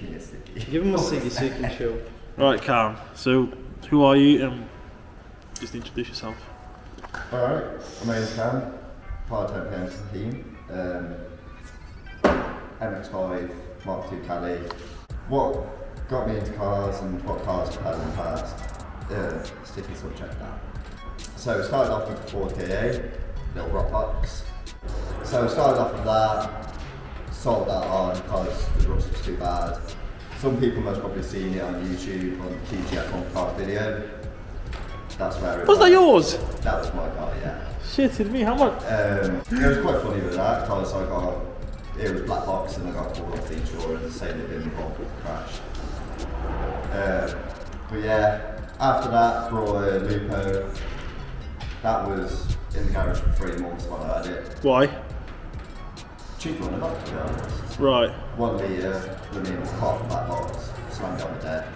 Give me a ciggy. Give him a ciggy so he can chill. Right, Cam. So, who are you? Just introduce yourself. Alright, my name's Cam, part of the team. 𝒂𝒊𝒂𝒂 Cali. What got me into cars and what cars I've had in the past, sticky subject that. So it started off with the Ford Ka, little rock box. So I started off with that, sold that on because the rust was too bad. Some people must probably seen it on YouTube on the TGF on car video. That's where it was. Was that yours? That was my car, yeah. Shitting me, how much? It was quite funny with that because it was black box and I got called off the insurance saying they'd been involved with the crash. But yeah, after that, brought a Lupo. That was in the garage for 3 months while I had it. Why? Cheaper on the box, to be honest. Right. 1 litre, running half a black box, slammed on the deck.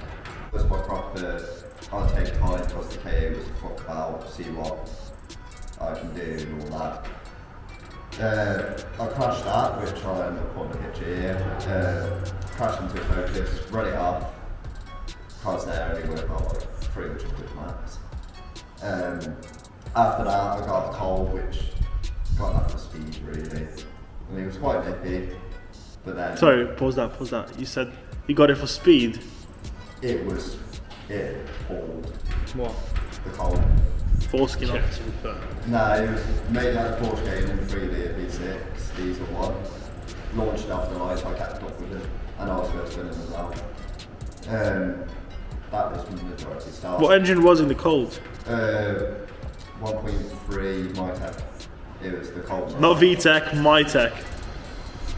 It was my proper, I'll take time because the KA was a fuck about, see what I can do and all that. I crashed that, which I'll end up putting a picture here. Crashed into a Focus, run it off, because they only worth about like 300 quid max. After that, I got a cold, which got that for speed really. I mean, it was quite nippy, but then... Sorry, pause that. You said you got it for speed? It pulled. What? The cold. Foreskin Check off. to be fair. No, it was made out of Porsche game in 3 litre V6, diesel one. Launched it off the light, so I kept up with it, and I was first winning as well. That was the majority start. What engine was in the cold? 1.3 miata. It was the cold one. Not VTEC, MyTech.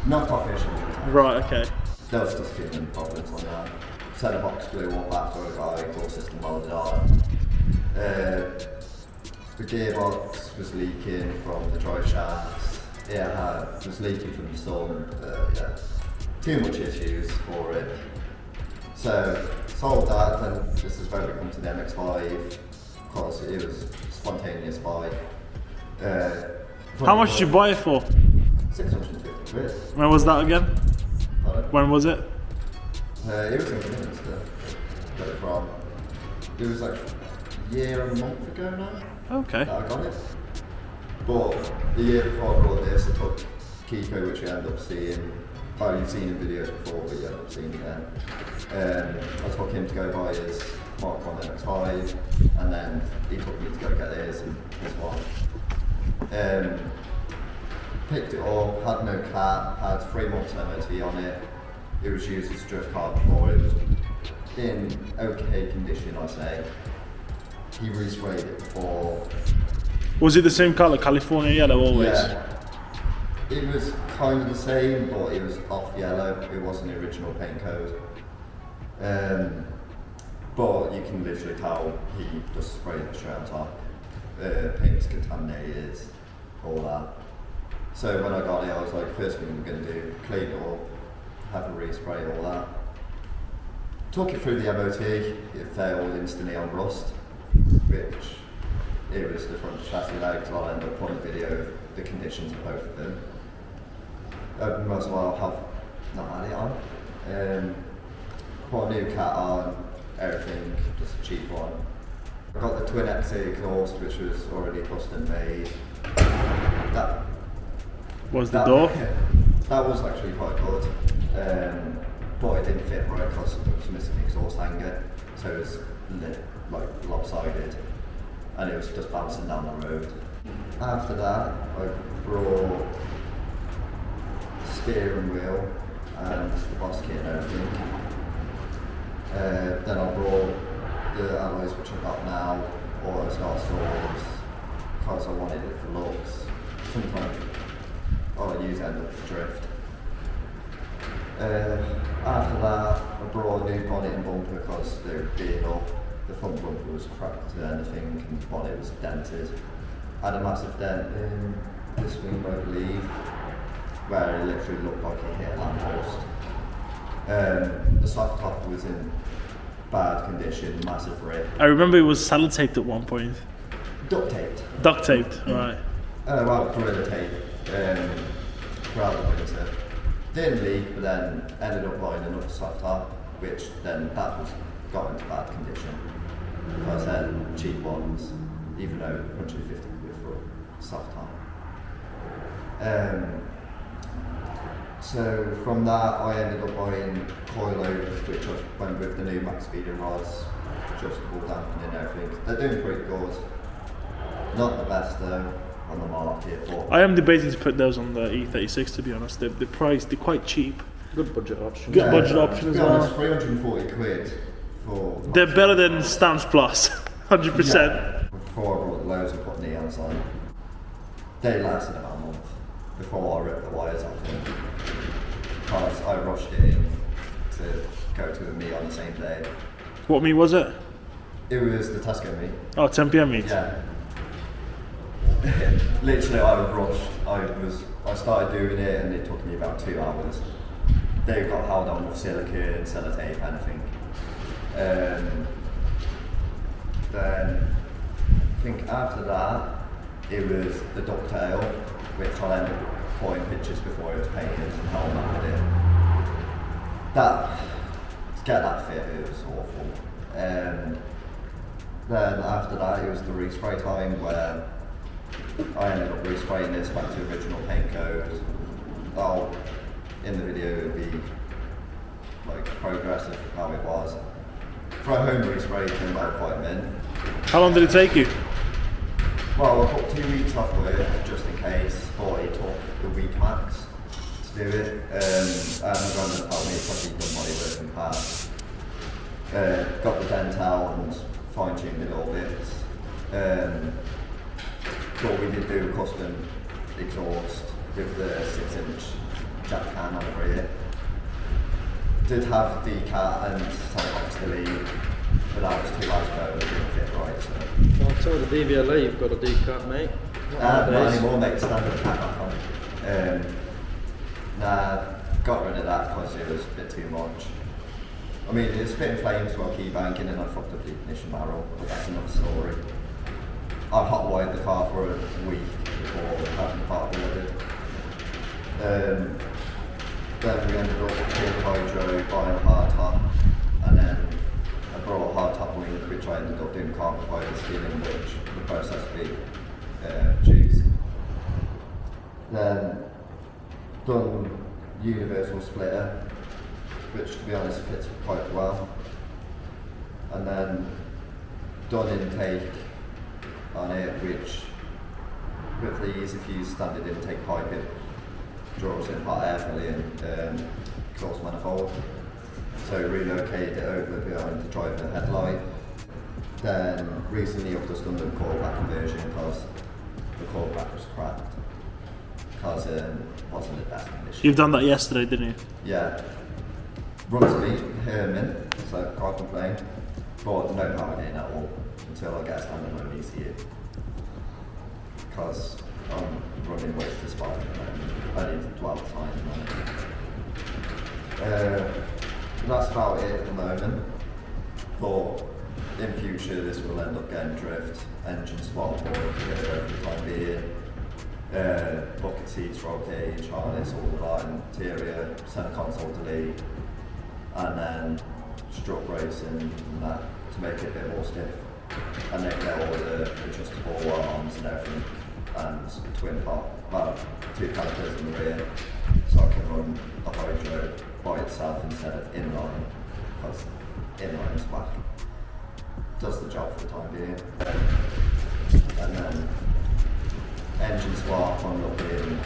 Not official. Right, okay. There was just human problems on that. Centre box blew up after I got exhaust system welded on. The gearbox was leaking from the drive shafts. It was leaking from the sun. Yeah, too much issues for it. So sold that, and this is where we come to the MX-5 because it was a spontaneous buy. How much did you buy it for? 650 quid. When was that again? Pardon? When was it? It was in Insta. Got it from. It was like a year and a month ago now. Okay. That I got it. But the year before I brought this, I took Kiko, which you end up seeing. Oh, you've seen in videos before, but you end up seeing it again. I took him to go buy his Mark 1 MX-5, and then he took me to go get his and his one. Picked it up, had no cat, had 3 months MOT on it. It was used as a drift car before. It was in okay condition, I say. He resprayed it before. Was it the same colour, California yellow always? Yeah. It was kind of the same, but it was off yellow. It wasn't the original paint code. But you can literally tell he just sprayed it straight on top. Paint's contaminated, all that. So when I got it, I was like, first thing we're going to do, clean it up, have a respray, all that. Took it through the MOT, it failed instantly on rust, which it was the front chassis legs. I'll end up putting a video of the conditions of both of them. Most of all, have not had it on. Put a new cat on, everything, just a cheap one. I got the twin 𝑴𝒂𝒂 exhaust, which was already custom made. That door? That was actually quite good, but it didn't fit right because it was missing the exhaust hanger, so it was like lopsided, and it was just bouncing down the road. After that, I brought steering wheel and the boss kit and everything. Then I brought the alloys which I got now, or I start stores, because I wanted it for looks. Sometimes I'll use end up for drift. After that, I brought a new bonnet and bumper because they were being up. The front bumper was cracked and anything, and the bonnet was dented. I had a massive dent in this wing, I believe, where it literally looked like it hit a lamppost. The soft top was in bad condition, massive rip. I remember it was sellotaped at one point. Duct taped. Duct taped, right. Well, Gorilla tape throughout the winter. didn't leak, but then ended up buying another soft top, which then that was got into bad condition. So I said cheap ones, even though 150 quid for a soft top. So from that I ended up buying coilovers, which I went with the new max speed and rods, adjustable dampening and everything. They're doing pretty good. Not the best though on the market, but I am debating to put those on the 𝑴36 to be honest. The price, they're quite cheap. Good budget option. Good budget option to as be well. honest, 340 quid for. They're better than Stance Plus, 100%. Yeah. Before I brought the loads, I put neons on. They lasted about a month before I ripped the wires off them. Because I rushed it in to go to the meet on the same day. What meat was it? It was the Tesco meet. Oh, 10 p.m. meat. Yeah. Literally, I was rushed. I started doing it, and it took me about 2 hours. They got held on with silicone, sellotape, anything. Then I think after that, it was the ducktail, which I ended up putting pictures before it was painted and how I mounted it. To get that fit, it was awful. Then after that, it was the respray time where I ended up respraying this back to original paint code. That'll, in the video, it would be like progress of how it was. For a home respray, it turned out quite min. How long did it take you? Well, I put 2 weeks off work just in case, but it took the week max to do it. And my grandmother told me it's probably done body work in the past. Got the dental and fine-tuned it a little bit. But we did do a custom exhaust with the 6-inch jack can on the rear. Did have the cat and box delete, but that was too large bone, it didn't fit right. So. Well, so the DVLA, you've got a D-cut, mate. Not anymore, mate, standard cat back on. Nah, got rid of that because it was a bit too much. I mean, it was spitting flames while key banking and I fucked up the ignition barrel, but that's another story. I hot-wired the car for a week before having the part ordered. Then we ended up with hydro, buying a hard top, and then I brought a hard top wing, which I ended up doing carbon fibre sealing, which the process be juice. Then done universal splitter, which to be honest fits quite well. And then done intake on it, which with the 𝑴𝒊𝒂 standard intake pipe, it draws in hot air for the exhaust manifold. So relocated it over behind the driver headlight. Then recently I've just done the callback conversion because the callback was cracked. Because it wasn't the best condition. You've done that yesterday, didn't you? Yeah. Runs me, mint, so can't complain. But no power in at all until I get a standalone ECU. Because I'm running waste to spark and I need to dwell time on it. That's about it at the moment. But in future this will end up getting drift, engine swap, or for the time being. Bucket seats, roll cage, harness, all of that, interior, center console delete, and then strut bracing and that to make it a bit more stiff. And then get all the adjustable arms and everything, and twin pop, well, 2 calipers in the rear, so I can run the hydro by itself instead of inline, because inline is whack. Does the job for the time being. And then engine swap, I'm looking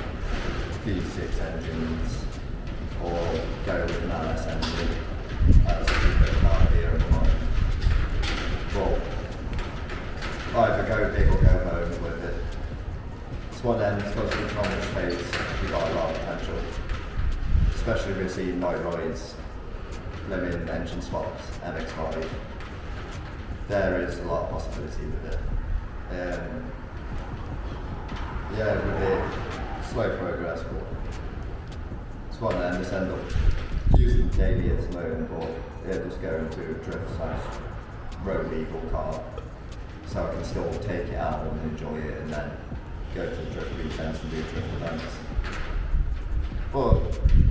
V6 engines, or go with an LS engine as a bit of car here at the moment. Well, either go big or go home with it. It's one end, because we've got much space, we've got a lot of potential. Especially with seeing night rides, limited engine swaps, MX-5. There is a lot of possibility with it. Yeah, with it, slow progress, but it's one end, just end up using daily at the moment, but it'll just go into a drift/road legal car, so I can still take it out and enjoy it, and then go to drift weekends and do drift events. But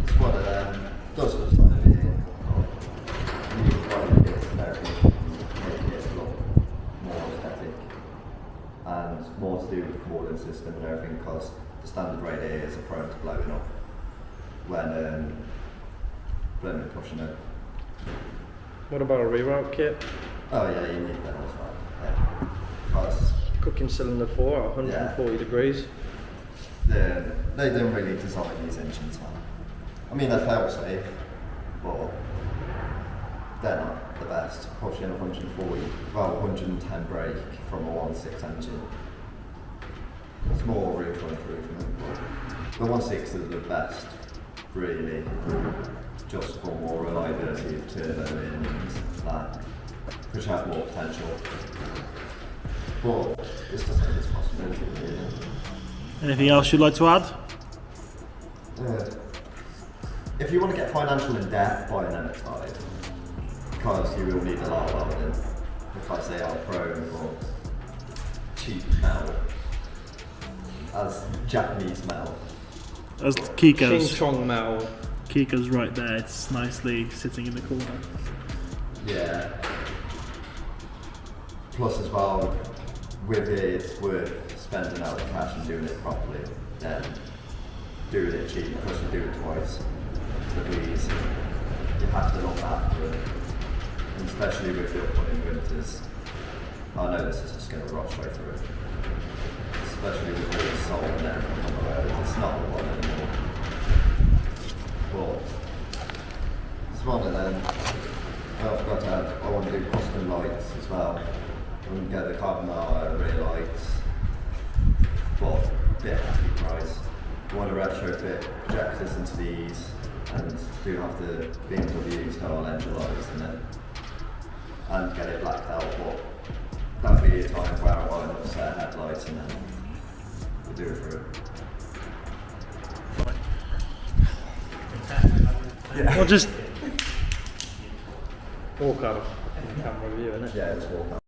it's one of them. Does for the time being. New white bits and everything, making it look more aesthetic and more to do with the cooling system and everything, because the standard radiators are prone to blowing up when we're pushing it. What about a reroute kit? Oh yeah, you need that as well. Yeah. Because Cooking cylinder 4 at 140 degrees. they don't really design these engines, man. I mean, they're fail safe, but they're not the best. Pushing 110 brake from a 1.6 engine. There's more room for improvement, but the 1.6 are the best, really, just for more reliability of turbo engines, which have more potential. But it's just like this possibility, really. Anything else you'd like to add? If you want to get financial in debt, buy an MX-5, because you will need a lot of welding, because they are prone for cheap metal, as Japanese metal. As Kiko's. Ching-chong metal. Kiko's right there, it's nicely sitting in the corner. Yeah. Plus as well, with it, it's worth spending out the cash and doing it properly, then doing it cheap, because you do it twice. Please, you have to look after it, and especially with the upcoming winters. I know this is just going to rush straight through it, especially with all the soul and everything on the road. It's not the one anymore. But it's one of them. I forgot to add, I want to do custom lights as well. I want to get the carbon rear lights, but a bit hefty price. I want to retrofit projectors into these, and do have the BMW style engine lights in it, and get it blacked out, but that'll be a time where I buy another set of headlights and then we'll do it through. Yeah. Or just walk out of camera view, innit? Yeah, just walk out.